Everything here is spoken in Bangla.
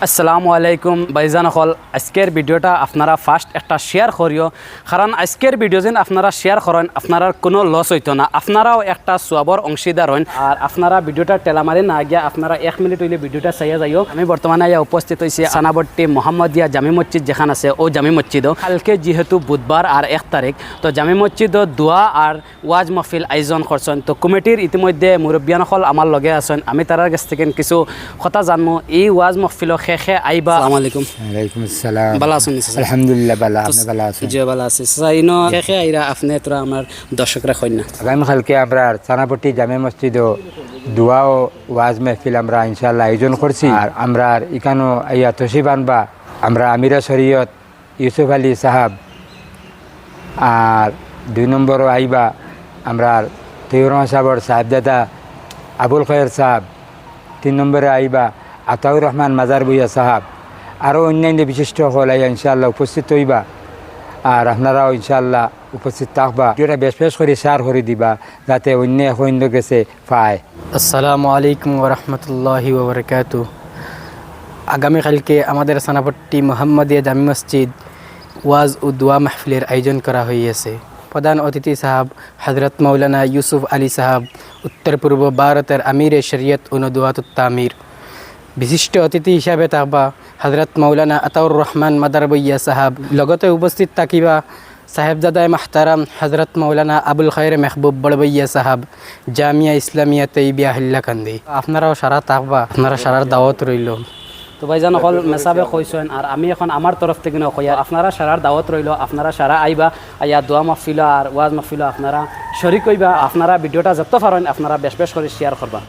আসসালামু আলাইকুম ভাইজান হল আজকের ভিডিওটা আপনারা ফার্স্ট একটা শেয়ার করিও কারণ আজকের ভিডিও যেন আপনারা শেয়ার করেন আপনারা কোনো লস হইতো না আপনারাও একটা সোয়াবর অংশীদার হন আর আপনারা ভিডিওটা টেলামারি না গিয়া আপনারা 1 মিনিট হইলে ভিডিওটা চাইয়া যাইও আমি বর্তমানে উপস্থিত হয়েছি সানাবর্তী মোহাম্মদিয়া জামি মসজিদ যেখান আছে ও জামি মসজিদও কালকে যেহেতু বুধবার আর 1 তারিখ তো জামি মসজিদও দোয়া আর ওয়াজ মাহফিল আয়োজন করছেন তো কমিটির ইতিমধ্যে মুরব্বিয়ান হল আমার লগে আছেন আমি তার কাছ থেকে কিছু কথা জানবো এই ওয়াজ মাহফিল শেষে আইবা আসসালামু আলাইকুম ওয়ালাইকুম আসসালাম ভালো আছেন আলহামদুলিল্লাহ ভালো আপনি ভালো আছেন জি ভালো আছি সাইনো শেষে আইরা আপনি তোরা আমার দর্শকরা কই না আগামী কালকে আমরা সানাপট্টি জামে মসজিদও দোয়া ও ওয়াজ মাহফিল আমরা ইনশাআল্লাহ আয়োজন করছি আর আমরা এখানেও আইয়া তশরিফ আনবা আমরা আমিরা শরীয়ত ইউসুফ আলী সাহাব আর 2 নম্বরও আইবা আমরা তৈয়র সাহাবর সাহেবজাদা আবুল খয়ের সাহাব 3 নম্বরে আইবা আতাউর রহমান মাজার বইয়া সাহাব আরও অন্যান্য বিশিষ্ট হল ইনশাআল্লাহ উপস্থিত হইবা আর আপনারাও ইনশাআল্লাহ উপস্থিত থাকবা যেটা বেশ করে শেয়ার করে দিবা যাতে অন্য অন্য গেছে পায়। আসসালামু আলাইকুম ওরহমতুল্লাহি ওবরকাতু। আগামীকালকে আমাদের সানাপট্টি মোহাম্মদিয়া জামি মসজিদ ওয়াজ ও দোয়া মাহফিলের আয়োজন করা হয়েছে। প্রধান অতিথি সাহাব হজরত মৌলানা ইউসুফ আলী সাহাব, উত্তর পূর্ব ভারতের আমিরে শরিয়ত ও নদওয়াতুত তামির। বিশিষ্ট অতিথি হিসাবে থাকবা হজরত মৌলানা আতাউর রহমান মাদার বইয়া সাহাব, লগতে উপস্থিত থাকিবা সাহেবজাদায় মাহতারাম হজরত মৌলানা আবুল খয়ের মেহবুব বড়বইয়া সাহাব, জামিয়া ইসলামিয়া তৈবিয়া হিল্লাকান্দি। আপনারাও সারা থাকবা, আপনারা সারার দাওয়াত রইল। তো ভাইজান হল মেসাবে কইছেন আর আমি এখন আমার তরফ থেকে কইয়া আপনারা সারার দাওয়াত রইল, আপনারা সারা আইবা আইয়া দোয়া মাহফিল আর ওয়াজ মাহফিল আপনারা শরীক হইবা। আপনারা ভিডিওটা যত পারেন আপনারা বেশ করে শেয়ার করবা।